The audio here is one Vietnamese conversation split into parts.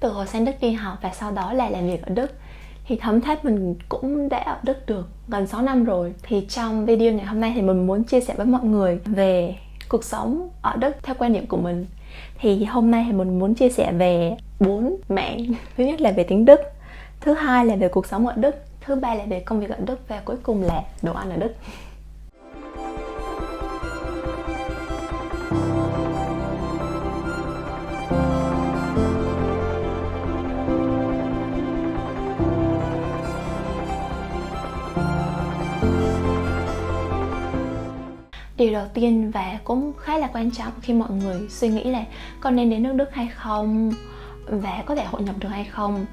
Từ hồi sang Đức đi học và sau đó là làm việc ở Đức thì thấm tháp mình cũng đã ở Đức được gần 6 năm rồi. Thì trong video này hôm nay thì mình muốn chia sẻ với mọi người về cuộc sống ở Đức theo quan điểm của mình. Thì hôm nay thì mình muốn chia sẻ về 4 mảng. Thứ nhất là về tiếng Đức, thứ hai là về cuộc sống ở Đức, thứ ba là về công việc ở Đức và cuối cùng là đồ ăn ở Đức. Điều đầu tiên và cũng khá là quan trọng khi mọi người suy nghĩ là con nên đến nước Đức hay không và có thể hội nhập được hay không,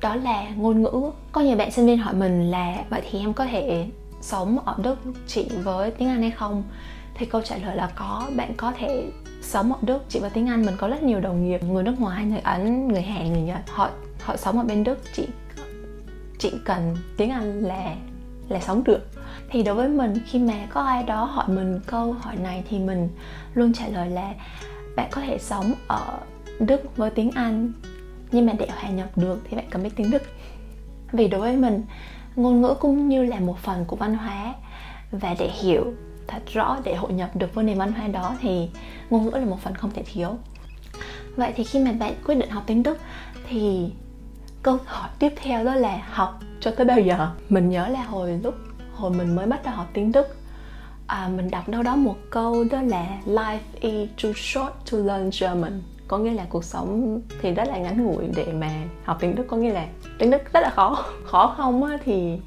đó là ngôn ngữ. Có nhiều bạn sinh viên hỏi mình là vậy thì em có thể sống ở Đức chỉ với tiếng Anh hay không? Thì câu trả lời là có, bạn có thể sống ở Đức chỉ với tiếng Anh. Mình có rất nhiều đồng nghiệp người nước ngoài, người Ấn, người Hàn, người Nhật, họ sống ở bên Đức chỉ cần tiếng Anh là sống được. Thì đối với mình, khi mà có ai đó hỏi mình câu hỏi này thì mình luôn trả lời là bạn có thể sống ở Đức với tiếng Anh, nhưng mà để hòa nhập được thì bạn cần biết tiếng Đức. Vì đối với mình, ngôn ngữ cũng như là một phần của văn hóa, và để hiểu thật rõ, để hội nhập được với nền văn hóa đó thì ngôn ngữ là một phần không thể thiếu. Vậy thì khi mà bạn quyết định học tiếng Đức thì câu hỏi tiếp theo đó là học cho tới bao giờ? Mình nhớ là hồi mình mới bắt đầu học tiếng Đức, mình đọc đâu đó một câu đó là Life is too short to learn German. Có nghĩa là cuộc sống thì rất là ngắn ngủi để mà học tiếng Đức. Có nghĩa là tiếng Đức rất là khó. Khó không á thì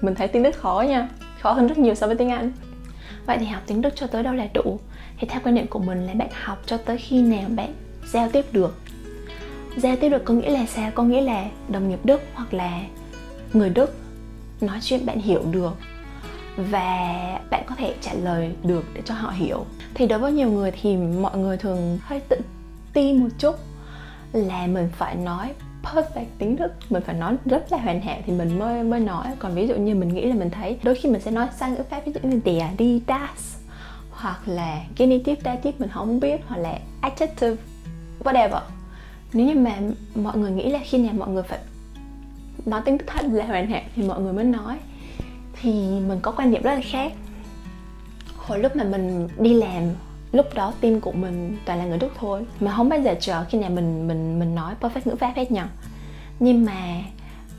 mình thấy tiếng Đức khó nha, khó hơn rất nhiều so với tiếng Anh. Vậy thì học tiếng Đức cho tới đâu là đủ? Thì theo quan điểm của mình là bạn học cho tới khi nào bạn giao tiếp được. Giao tiếp được có nghĩa là sao? Có nghĩa là đồng nghiệp Đức hoặc là người Đức nói chuyện bạn hiểu được và bạn có thể trả lời được để cho họ hiểu. Thì đối với nhiều người thì mọi người thường hơi tự ti một chút là mình phải nói perfect tiếng Đức, mình phải nói rất là hoàn hảo thì mình mới nói. Còn ví dụ như mình nghĩ là mình thấy đôi khi mình sẽ nói sang ngữ pháp, ví dụ như der, die, das, hoặc là genitive, dative mình không biết, hoặc là adjective, whatever. Nếu như mà mọi người nghĩ là khi nào mọi người phải nói tiếng Đức thật là hoàn hảo thì mọi người mới nói, thì mình có quan điểm rất là khác. Hồi lúc mà mình đi làm, lúc đó team của mình toàn là người Đức thôi, mà không bao giờ chờ khi nào mình nói perfect ngữ pháp hết nhờ. Nhưng mà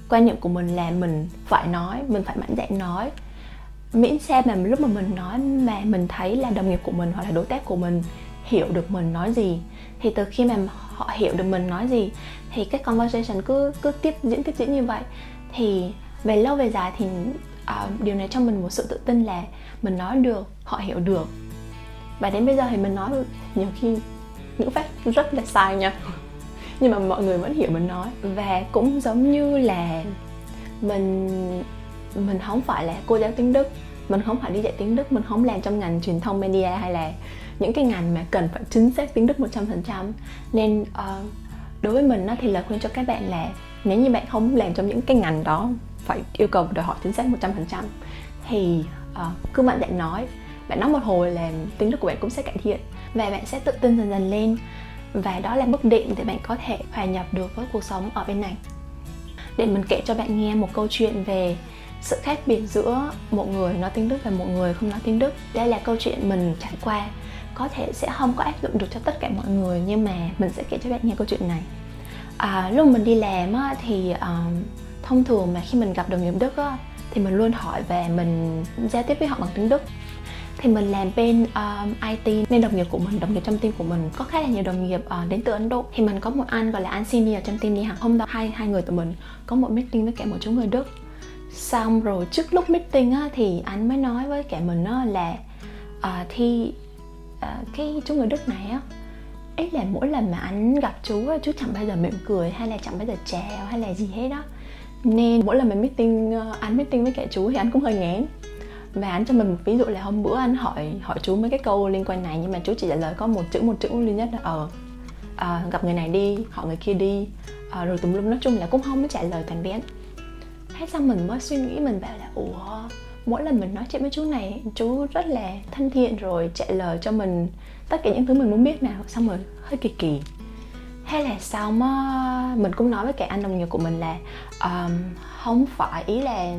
quan niệm của mình là mình phải nói, mình phải mạnh dạn nói, miễn sao mà lúc mà mình nói mà mình thấy là đồng nghiệp của mình hoặc là đối tác của mình hiểu được mình nói gì, thì từ khi mà họ hiểu được mình nói gì thì cái conversation cứ tiếp diễn như vậy, thì về lâu về dài thì điều này cho mình một sự tự tin là mình nói được, họ hiểu được. Và đến bây giờ thì mình nói nhiều khi ngữ pháp rất là sai nha, nhưng mà mọi người vẫn hiểu mình nói. Và cũng giống như là mình không phải là cô giáo tiếng Đức, mình không phải đi dạy tiếng Đức, mình không làm trong ngành truyền thông media hay là những cái ngành mà cần phải chính xác tiếng Đức 100%. Nên đối với mình thì lời khuyên cho các bạn là nếu như bạn không làm trong những cái ngành đó phải yêu cầu đòi hỏi chính xác 100% thì cứ mạnh dạn nói. Bạn nói một hồi là tiếng Đức của bạn cũng sẽ cải thiện và bạn sẽ tự tin dần dần lên, và đó là bước đệm để bạn có thể hòa nhập được với cuộc sống ở bên này. Để mình kể cho bạn nghe một câu chuyện về sự khác biệt giữa một người nói tiếng Đức và một người không nói tiếng Đức. Đây là câu chuyện mình trải qua, có thể sẽ không có áp dụng được cho tất cả mọi người, nhưng mà mình sẽ kể cho bạn nghe câu chuyện này. Lúc mình đi làm thì thông thường mà khi mình gặp đồng nghiệp Đức thì mình luôn hỏi và mình giao tiếp với họ bằng tiếng Đức. Thì mình làm bên IT nên đồng nghiệp trong team của mình có khá là nhiều đồng nghiệp đến từ Ấn Độ. Thì mình có một anh gọi là anh senior trong team đi học. Hôm đó hai người tụi mình có một meeting với cả một chú người Đức. Xong rồi trước lúc meeting thì anh mới nói với cả mình là cái chú người Đức này ấy là mỗi lần mà anh gặp chú chẳng bao giờ mỉm cười hay là chẳng bao giờ chào hay là gì hết đó. Nên mỗi lần mà anh meeting với cả chú thì anh cũng hơi ngán. Và anh cho mình một ví dụ là hôm bữa anh hỏi chú mấy cái câu liên quan này, nhưng mà chú chỉ trả lời có một chữ duy nhất là gặp người này đi, hỏi người kia đi, rồi tùm lum, nói chung là cũng không có trả lời toàn vẹn. Hết xong mình mới suy nghĩ, mình bảo là mỗi lần mình nói chuyện với chú này, chú rất là thân thiện rồi trả lời cho mình tất cả những thứ mình muốn biết nào, xong rồi hơi kỳ. Hay là xong á, mình cũng nói với cả anh đồng nghiệp của mình là không phải, ý là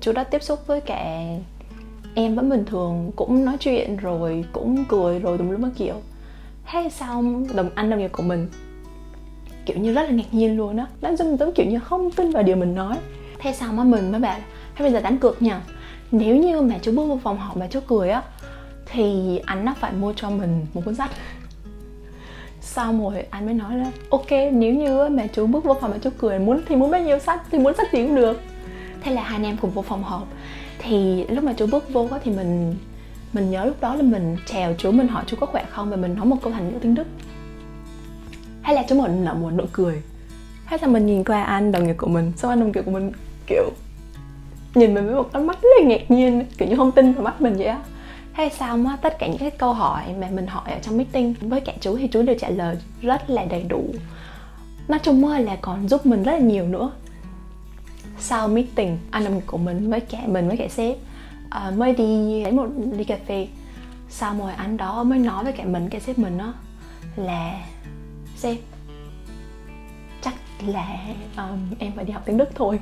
chú đó tiếp xúc với cả em vẫn bình thường, cũng nói chuyện rồi cũng cười rồi tùm lum các kiểu. Hay xong anh đồng nghiệp của mình kiểu như rất là ngạc nhiên luôn á, nó giống kiểu như không tin vào điều mình nói. Thế xong á mình mới bảo thế bây giờ đánh cược nha, nếu như mà chú bước vào phòng họp mà chú cười á thì anh nó phải mua cho mình một cuốn sách. Xong rồi anh mới nói là ok, nếu như mà chú bước vô phòng mà chú cười muốn bao nhiêu sách thì muốn sách gì cũng được. Thế là hai anh em cùng vô phòng họp. Thì lúc mà chú bước vô thì mình nhớ lúc đó là mình chào chú, mình hỏi chú có khỏe không, và mình nói một câu thành ngữ tiếng Đức. Hay là chú nở một nụ cười. Thế là mình nhìn qua anh đồng nghiệp của mình, xong anh đồng nghiệp của mình kiểu nhìn mình với một ánh mắt rất là ngạc nhiên, kiểu như không tin vào mắt mình vậy á. Hay xong á, tất cả những cái câu hỏi mà mình hỏi ở trong meeting với cả chú thì chú đều trả lời rất là đầy đủ. Nói chung là còn giúp mình rất là nhiều nữa. Sau meeting, anh đồng nghiệp của mình với cả sếp mới đi lấy một ly cà phê. Xong rồi anh đó mới nói với cả sếp mình đó là sếp, chắc là em phải đi học tiếng Đức thôi.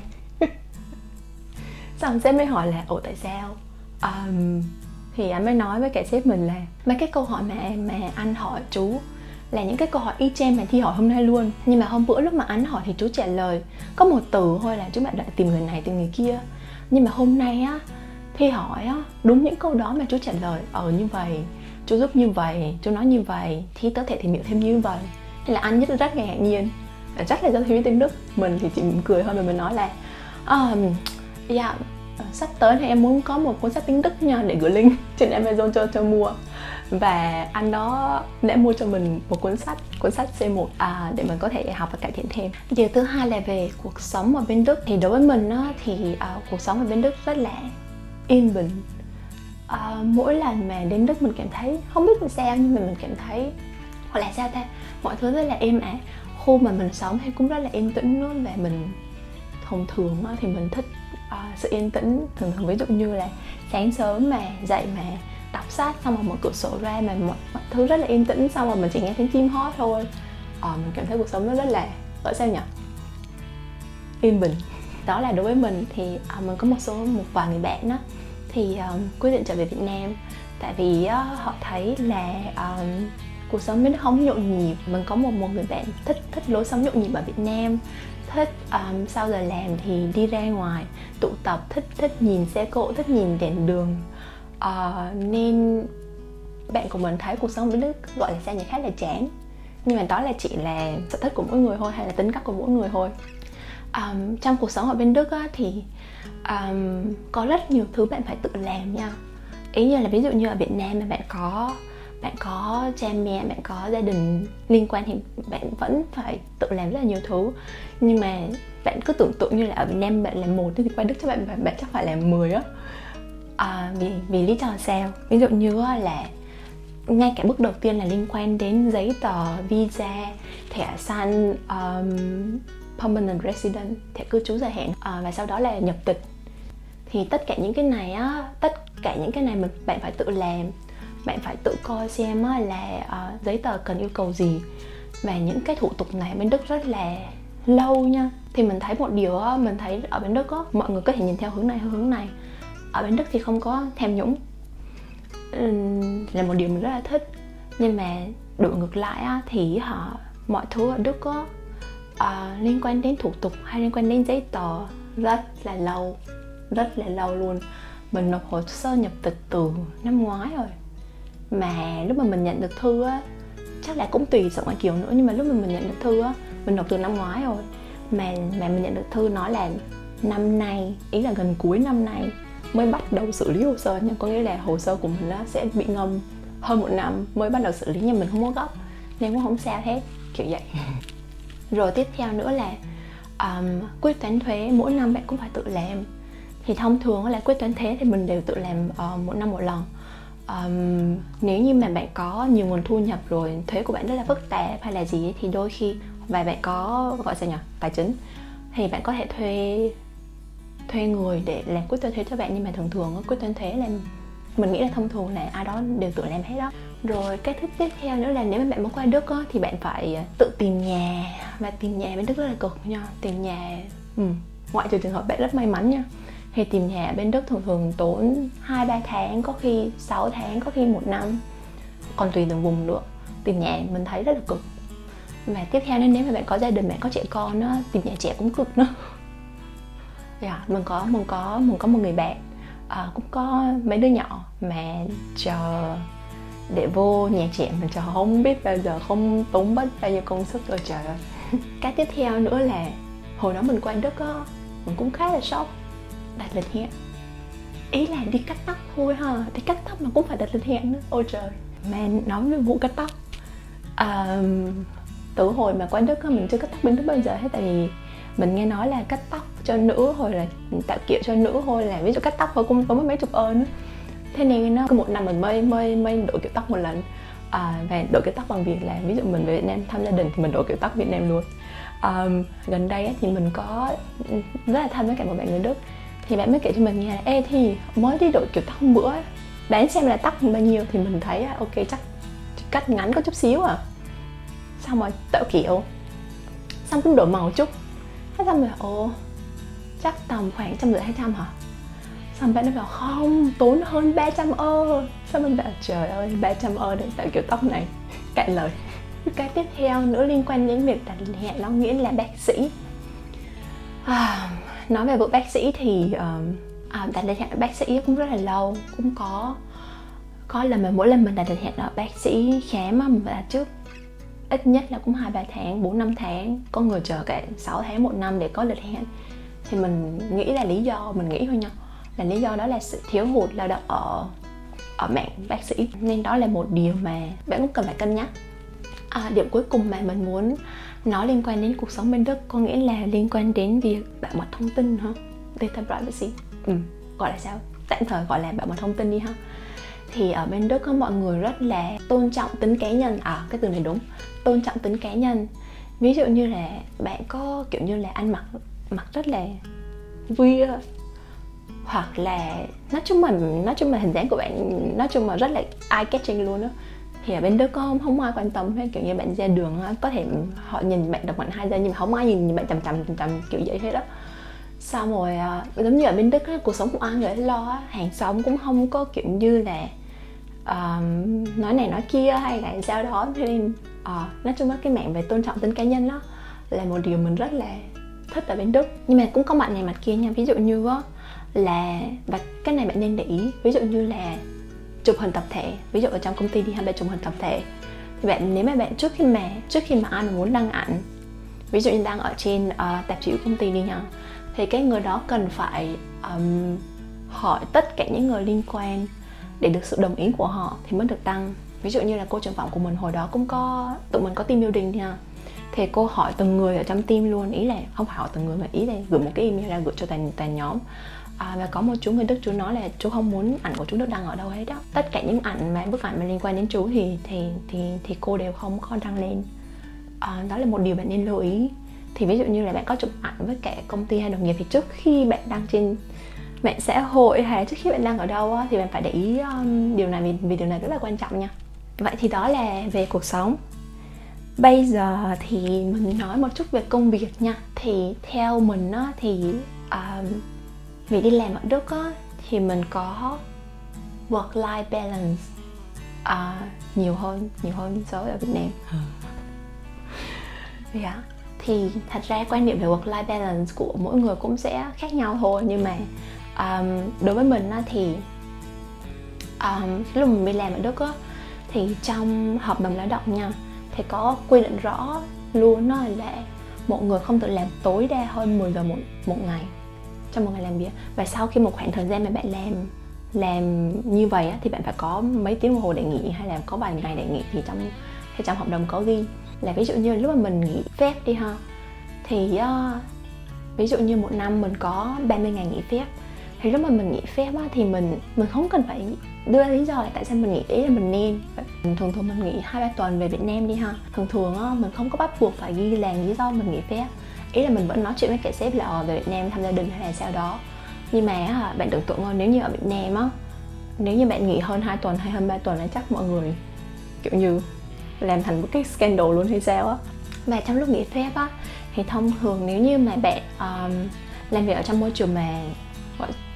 Xong sếp mới hỏi là ủa tại sao? Thì anh mới nói với cả sếp mình là mấy cái câu hỏi mà anh hỏi chú là những cái câu hỏi y chang mà Thi hỏi hôm nay luôn. Nhưng mà hôm bữa lúc mà anh hỏi thì chú trả lời có một từ thôi là chú bạn lại tìm người này tìm người kia. Nhưng mà hôm nay á, Thi hỏi á, đúng những câu đó mà chú trả lời như vậy, chú giúp như vậy, chú nói như vậy, Thi có thể tìm hiểu thêm như vậy. Nên là anh rất là ngạc nhiên, chắc là do Thi biết tiếng Đức. Mình thì chỉ mỉm cười thôi, mà mình nói là dạ sắp tới thì em muốn có một cuốn sách tiếng Đức nha, để gửi link trên Amazon cho mua. Và anh đó đã mua cho mình một cuốn sách C1 để mình có thể học và cải thiện thêm. Điều thứ hai là về cuộc sống ở bên Đức. Thì đối với mình á, thì cuộc sống ở bên Đức rất là yên bình. Mỗi lần mà đến Đức mình cảm thấy không biết làm sao, nhưng mà mình cảm thấy hoặc là sao ta, mọi thứ rất là êm ả. Khu mà mình sống thì cũng rất là yên tĩnh nữa, và mình thường thì mình thích sự yên tĩnh. Thường ví dụ như là sáng sớm mà dậy mà đọc sách, xong rồi mở cửa sổ ra mà mọi thứ rất là yên tĩnh, xong rồi mình chỉ nghe tiếng chim hót thôi. Mình cảm thấy cuộc sống nó rất là, gọi sao nhỉ, yên bình. Đó là đối với mình. Thì mình có một vài người bạn đó thì quyết định trở về Việt Nam, tại vì họ thấy là cuộc sống bên đó không nhộn nhịp. Mình có một người bạn thích lối sống nhộn nhịp ở Việt Nam, thích sau giờ làm thì đi ra ngoài tụ tập, thích nhìn xe cộ, thích nhìn đèn đường. Nên bạn của mình thấy cuộc sống bên Đức gọi là sao nhỉ, khá là chán. Nhưng mà đó là chỉ là sở thích của mỗi người thôi, hay là tính cách của mỗi người thôi. Trong cuộc sống ở bên Đức á, thì có rất nhiều thứ bạn phải tự làm nha. Ý như là ví dụ như ở Việt Nam mà bạn có cha mẹ, bạn có gia đình liên quan thì bạn vẫn phải tự làm rất là nhiều thứ. Nhưng mà bạn cứ tưởng tượng như là ở Việt Nam bạn làm một thì qua Đức cho bạn chắc phải làm 10 á. Vì lý do sao? Ví dụ như là ngay cả bước đầu tiên là liên quan đến giấy tờ, visa, thẻ xanh, permanent resident, thẻ cư trú dài hạn, và sau đó là nhập tịch. Thì tất cả những cái này bạn phải tự làm. Bạn phải tự coi xem là giấy tờ cần yêu cầu gì. Và những cái thủ tục này bên Đức rất là lâu nha. Thì mình thấy một điều mình thấy ở bên Đức mọi người có thể nhìn theo hướng này hay hướng này. Ở bên Đức thì không có tham nhũng, là một điều mình rất là thích. Nhưng mà đổi ngược lại thì mọi thứ ở Đức liên quan đến thủ tục hay liên quan đến giấy tờ rất là lâu luôn. Mình nộp hồ sơ nhập tịch từ năm ngoái rồi, mà lúc mà mình nhận được thư chắc là cũng tùy sở ngoại kiều nữa, nhưng mà lúc mà mình nhận được thư mình nộp từ năm ngoái rồi, mà mình nhận được thư nói là năm nay, ý là gần cuối năm nay mới bắt đầu xử lý hồ sơ nha. Có nghĩa là hồ sơ của mình sẽ bị ngâm hơn 1 năm mới bắt đầu xử lý, nhưng mình không có gấp nên cũng không sao hết, kiểu vậy. Rồi tiếp theo nữa là quyết toán thuế, mỗi năm bạn cũng phải tự làm. Thì thông thường là quyết toán thuế thì mình đều tự làm một năm một lần. Nếu như mà bạn có nhiều nguồn thu nhập rồi, thuế của bạn rất là phức tạp hay là gì thì đôi khi, và bạn có gọi sao nhỉ, tài chính, thì bạn có thể thuê người để làm quyết toán thuế cho bạn. Nhưng mà thường quyết toán thuế là mình nghĩ là thông thường là ai đó đều tự làm hết đó. Rồi cái thứ tiếp theo nữa là nếu mà bạn muốn qua Đức á, thì bạn phải tự tìm nhà. Và tìm nhà bên Đức rất là cực nha. Tìm nhà, ngoại trừ trường hợp bạn rất may mắn nha, thì tìm nhà ở bên Đức thường thường tốn 2-3 tháng, có khi 6 tháng, có khi 1 năm. Còn tùy từng vùng nữa. Tìm nhà mình thấy rất là cực. Và tiếp theo nên nếu mà bạn có gia đình, bạn có trẻ con á, tìm nhà trẻ cũng cực nữa. Mình có một người bạn cũng có mấy đứa nhỏ mà chờ để vô nhà trẻ mình chờ không biết bao giờ, không tốn bất bao nhiêu công sức rồi, trời ơi. Cái tiếp theo nữa là hồi đó mình qua Đức á, mình cũng khá là sốc đặt lịch hẹn. Ý là đi cắt tóc thôi ha, đi cắt tóc mà cũng phải đặt lịch hẹn nữa, ôi trời. Mà nói về vụ cắt tóc, từ hồi mà qua Đức á, mình chưa cắt tóc bên Đức bao giờ hết. Tại vì mình nghe nói là cắt tóc cho nữ hoặc là tạo kiểu cho nữ thôi, là ví dụ cắt tóc thôi cũng có mấy chục ơn nữa. Thế nên nó cứ 1 năm mình mới đổi kiểu tóc một lần. Và đổi kiểu tóc bằng việc là ví dụ mình về Việt Nam thăm gia đình thì mình đổi kiểu tóc Việt Nam luôn. Gần đây á, thì mình có rất là thân với cả một bạn người Đức, thì bạn mới kể cho mình nghe là ê thì mới đi đổi kiểu tóc hôm bữa, đoán xem là tóc bao nhiêu, thì mình thấy ok chắc cắt ngắn có chút xíu xong rồi tạo kiểu, xong cũng đổi màu chút, thế xong rồi chắc tầm khoảng 150-200 hả. Xong bạn nó bảo không, tốn hơn 300 ơ. Xong mình bảo trời ơi, 300 ơ để tạo kiểu tóc này, cạn lời. Cái tiếp theo nữa liên quan đến việc đặt hẹn, nó nghĩa là bác sĩ. Nói về vụ bác sĩ thì đặt lịch hẹn ở bác sĩ cũng rất là lâu. Cũng có lần mà mỗi lần mình đặt lịch hẹn ở bác sĩ khám á, mình đặt trước ít nhất là cũng 2-3 tháng, 4-5 tháng, có người chờ cả 6 tháng, 1 năm để có lịch hẹn. Thì mình nghĩ là lý do, mình nghĩ thôi nha, là lý do đó là sự thiếu hụt lao động ở mảng bác sĩ. Nên đó là một điều mà bạn cũng cần phải cân nhắc. Điểm cuối cùng mà mình muốn nói liên quan đến cuộc sống bên Đức, có nghĩa là liên quan đến việc bảo mật thông tin hả? Data privacy. Gọi là sao? Tạm thời gọi là bảo mật thông tin đi ha. Thì ở bên Đức mọi người rất là tôn trọng tính cá nhân. Cái từ này đúng, tôn trọng tính cá nhân. Ví dụ như là bạn có kiểu như là ăn mặc rất là weird, hoặc là nói chung là hình dáng của bạn nói chung là rất là eye catching luôn á, thì ở bên Đức không ai quan tâm hết. Kiểu như bạn ra đường có thể họ nhìn bạn tầm khoảng 2 giây nhưng mà không ai nhìn bạn chằm kiểu vậy hết đó. Xong rồi giống như ở bên Đức cuộc sống cũng ai người lo á, hàng xóm cũng không có kiểu như là nói này nói kia hay là sao đó. Thế nên nói chung là cái mảng về tôn trọng tính cá nhân đó là một điều mình rất là thích ở bên Đức. Nhưng mà cũng có mặt này mặt kia nha. Ví dụ như là, và cái này bạn nên để ý, ví dụ như là chụp hình tập thể. Ví dụ ở trong công ty đi, hay bạn chụp hình tập thể, thì nếu mà bạn trước khi mà ai mà muốn đăng ảnh, ví dụ như đăng ở trên tạp chí của công ty đi nha, thì cái người đó cần phải hỏi tất cả những người liên quan để được sự đồng ý của họ thì mới được đăng. Ví dụ như là cô trưởng phòng của mình hồi đó cũng có, tụi mình có team building nha, thì cô hỏi từng người ở trong team luôn, ý là không phải hỏi từng người mà ý là gửi một cái email ra gửi cho toàn nhóm. Và có một chú người Đức, chú nói là chú không muốn ảnh của chú được đăng ở đâu hết đó. Tất cả những bức ảnh mà liên quan đến chú thì cô đều không có đăng lên. Đó là một điều bạn nên lưu ý. Thì ví dụ như là bạn có chụp ảnh với cả công ty hay đồng nghiệp, thì trước khi bạn đăng trên mạng xã hội hay trước khi bạn đăng ở đâu thì bạn phải để ý điều này, vì điều này rất là quan trọng nha. Vậy thì đó là về cuộc sống. Bây giờ thì mình nói một chút về công việc nha. Thì theo mình thì vì đi làm ở Đức thì mình có work-life balance nhiều hơn so với ở Việt Nam. Thì thật ra quan điểm về work-life balance của mỗi người cũng sẽ khác nhau thôi. Nhưng mà đối với mình thì lúc mình đi làm ở Đức thì trong hợp đồng lao động nha, thì có quy định rõ luôn là một người không tự làm tối đa hơn 10 giờ một ngày trong một ngày làm việc. Và sau khi một khoảng thời gian mà bạn làm như vậy thì bạn phải có mấy tiếng đồng hồ để nghỉ, hay là có vài ngày để nghỉ. Thì trong hợp đồng có ghi là ví dụ như lúc mà mình nghỉ phép đi ha, thì ví dụ như một năm mình có 30 ngày nghỉ phép, thì lúc mà mình nghỉ phép thì mình không cần phải đưa lý do là tại sao mình nghỉ, ý là mình nên thường mình nghỉ 2-3 tuần về Việt Nam đi ha, thường mình không có bắt buộc phải ghi là lý do mình nghỉ phép. Ý là mình vẫn nói chuyện với cả sếp là về Việt Nam thăm gia đình hay là sao đó. Nhưng mà bạn tưởng tượng nếu như ở Việt Nam nếu như bạn nghỉ hơn 2 tuần hay hơn 3 tuần là chắc mọi người kiểu như làm thành một cái scandal luôn hay sao á. Và trong lúc nghỉ phép á thì thông thường nếu như mà bạn làm việc ở trong môi trường mà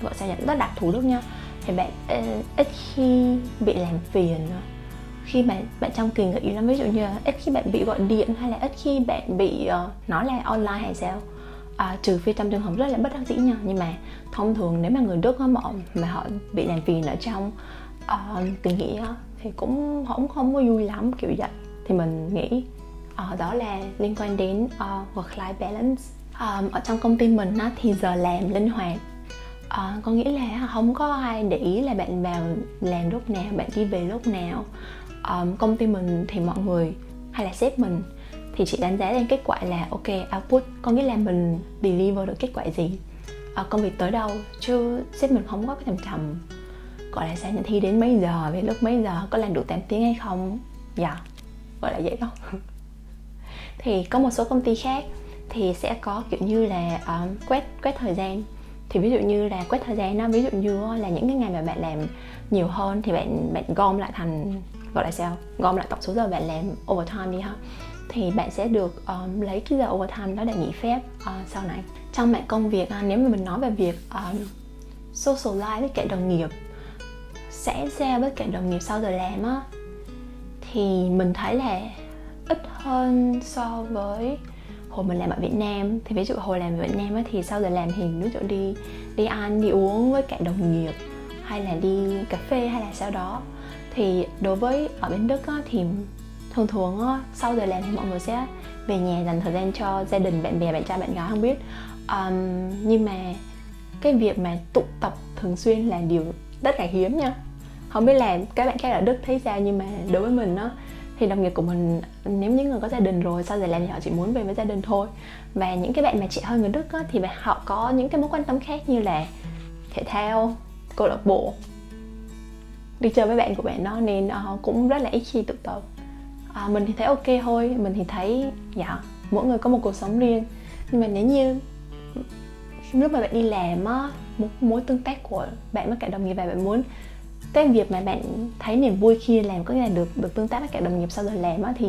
gọi sao nhỉ, rất đặc thù nha, thì bạn ít khi bị làm phiền khi mà bạn trong kỳ nghỉ lắm. Ví dụ như là ít khi bạn bị gọi điện hay là ít khi bạn bị nói là online hay sao, trừ phi trong trường hợp rất là bất đắc dĩ nha. Nhưng mà thông thường nếu mà người Đức á, mà họ bị làm phiền ở trong kỳ nghỉ á, thì cũng không có vui lắm kiểu vậy. Thì mình nghĩ đó là liên quan đến work-life balance. Ở trong công ty mình á, thì giờ làm linh hoạt, có nghĩa là không có ai để ý là bạn vào làm lúc nào, bạn đi về lúc nào. Công ty mình thì mọi người hay là sếp mình thì chỉ đánh giá lên kết quả là ok, output, có nghĩa là mình deliver được kết quả gì, công việc tới đâu, chứ sếp mình không có cái tầm gọi là sao, nhận thi đến mấy giờ, về lúc mấy giờ, có làm đủ 8 tiếng hay không, dạ gọi là vậy đó. Thì có một số công ty khác thì sẽ có kiểu như là quét thời gian. Thì ví dụ như là quét thời gian đó, ví dụ như là những cái ngày mà bạn làm nhiều hơn thì bạn gom lại thành, gọi là sao, gom lại tổng số giờ bạn làm overtime đi ha, thì bạn sẽ được lấy cái giờ overtime đó để nghỉ phép sau này. Trong mạng công việc, nếu mà mình nói về việc social life với cả đồng nghiệp, xã giao với cả đồng nghiệp sau giờ làm á, thì mình thấy là ít hơn so với hồi mình làm ở Việt Nam. Thì ví dụ hồi làm ở Việt Nam á, thì sau giờ làm thì ví dụ đi ăn, đi uống với cả đồng nghiệp, hay là đi cà phê hay là sau đó. Thì đối với ở bên Đức á, thì thường á, sau giờ làm thì mọi người sẽ về nhà dành thời gian cho gia đình, bạn bè, bạn trai, bạn gái không biết. Nhưng mà cái việc mà tụ tập thường xuyên là điều rất là hiếm nha. Không biết là các bạn khác ở Đức thấy sao, nhưng mà đối với mình á, thì đồng nghiệp của mình, nếu những người có gia đình rồi, sau giờ làm thì họ chỉ muốn về với gia đình thôi. Và những cái bạn mà trẻ hơn người Đức á, thì họ có những cái mối quan tâm khác như là thể thao, câu lạc bộ, đi chơi với bạn của bạn đó, nên cũng rất là ít khi tụ tập. Mình thì thấy ok thôi, mình thì thấy dạ mỗi người có một cuộc sống riêng. Nhưng mà nếu như lúc mà bạn đi làm á, mối tương tác của bạn với cả đồng nghiệp, và bạn muốn cái việc mà bạn thấy niềm vui khi làm có nghĩa là được tương tác với cả đồng nghiệp sau giờ làm á, thì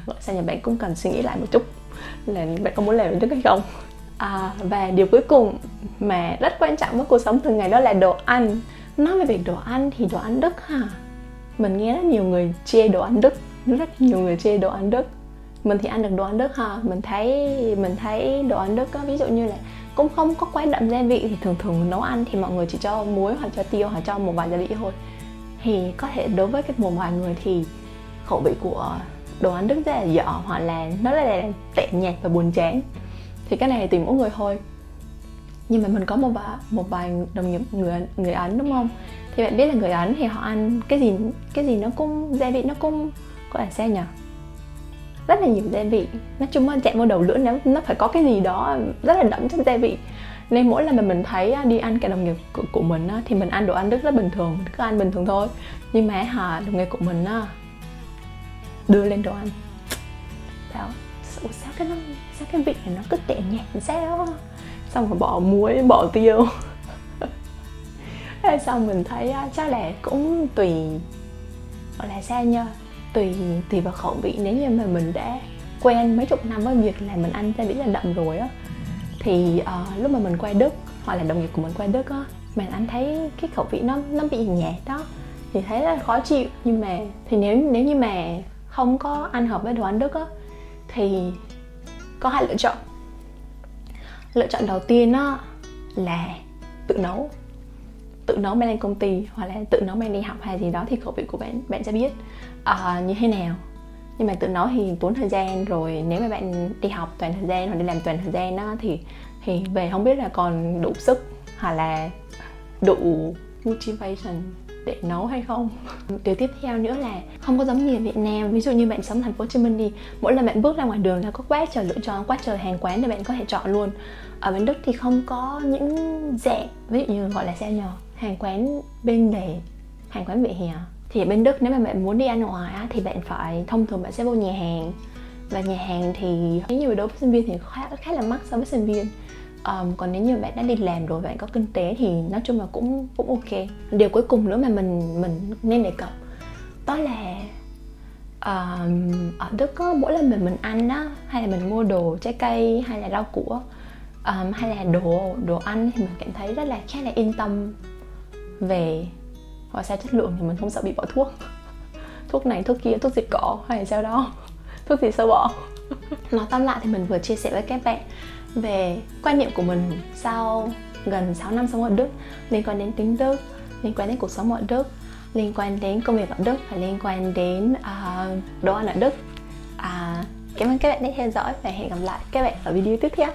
gọi sao nhỉ, bạn cũng cần suy nghĩ lại một chút là bạn có muốn làm được hay không. Và điều cuối cùng mà rất quan trọng với cuộc sống thường ngày đó là đồ ăn. Nói về việc đồ ăn thì đồ ăn Đức ha, mình nghe rất nhiều người chê đồ ăn Đức, rất nhiều người chê đồ ăn Đức. Mình thì ăn được đồ ăn Đức ha, mình thấy đồ ăn Đức á, ví dụ như là cũng không có quá đậm gia vị, thì thường nấu ăn thì mọi người chỉ cho muối hoặc cho tiêu hoặc cho một vài gia vị thôi. Thì có thể đối với một vài người thì khẩu vị của đồ ăn Đức rất là dở, hoặc là nó rất là tệ nhạt và buồn chán. Thì cái này thì tùy mỗi người thôi. Nhưng mà mình có một vài đồng nghiệp người Ấn đúng không? Thì bạn biết là người Ấn thì họ ăn cái gì nó cũng gia vị, nó cũng gọi là sao nhỉ, rất là nhiều gia vị. Nói chung là chạm vào đầu lưỡi nó phải có cái gì đó rất là đậm trong gia vị. Nên mỗi lần mà mình thấy đi ăn cả đồng nghiệp của mình á, thì mình ăn đồ ăn Đức rất bình thường, cứ ăn bình thường thôi. Nhưng mà đồng nghiệp của mình á, đưa lên đồ ăn sao cái vị này nó cứ tệ nhạt sao, xong rồi bỏ muối, bỏ tiêu. Thế xong mình thấy chắc là cũng tùy, gọi là sao nha, tùy vào khẩu vị. Nếu như mà mình đã quen mấy chục năm với việc là mình ăn gia vị là đậm rồi á, thì lúc mà mình qua Đức hoặc là đồng nghiệp của mình qua Đức á, mình ăn thấy cái khẩu vị nó bị nhạt đó, thì thấy rất là khó chịu. Nhưng mà thì nếu như mà không có ăn hợp với đồ ăn Đức á, thì có hai lựa chọn. Lựa chọn đầu tiên á là tự nấu mang lên công ty, hoặc là tự nấu mang đi học hay gì đó, thì khẩu vị của bạn sẽ biết như thế nào. Nhưng mà tự nấu thì tốn thời gian, rồi nếu mà bạn đi học toàn thời gian hoặc đi làm toàn thời gian đó, thì về không biết là còn đủ sức hoặc là đủ motivation để nấu hay không. Điều tiếp theo nữa là không có giống như ở Việt Nam. Ví dụ như bạn sống thành phố Hồ Chí Minh đi, mỗi lần bạn bước ra ngoài đường là có quá trời lựa chọn, quá trời hàng quán để bạn có thể chọn luôn. Ở bên Đức thì không có những dạng, ví dụ như gọi là sao nhờ, hàng quán bên lề, hàng quán vỉa hè. Thì ở bên Đức nếu mà bạn muốn đi ăn ngoài á, thì bạn phải, thông thường bạn sẽ vô nhà hàng. Và nhà hàng thì nếu như đối với sinh viên thì khá là mắc so với sinh viên. Còn nếu như bạn đã đi làm rồi, bạn có kinh tế thì nói chung là cũng ok. Điều cuối cùng nữa mà mình nên đề cập đó là Ở Đức á, mỗi lần mình ăn á, hay là mình mua đồ trái cây hay là rau củ, hay là đồ ăn thì mình cảm thấy rất là khá là yên tâm về hỏi sao chất lượng, thì mình không sợ bị bỏ thuốc. Thuốc này, thuốc kia, thuốc diệt cỏ hay là sao đó, thuốc diệt sâu bọ. Nói tóm lại thì mình vừa chia sẻ với các bạn về quan niệm của mình sau gần 6 năm sống ở Đức, liên quan đến tiếng Đức, liên quan đến cuộc sống ở Đức, liên quan đến công việc ở Đức và liên quan đến đồ ăn ở Đức. Cảm ơn các bạn đã theo dõi và hẹn gặp lại các bạn ở video tiếp theo.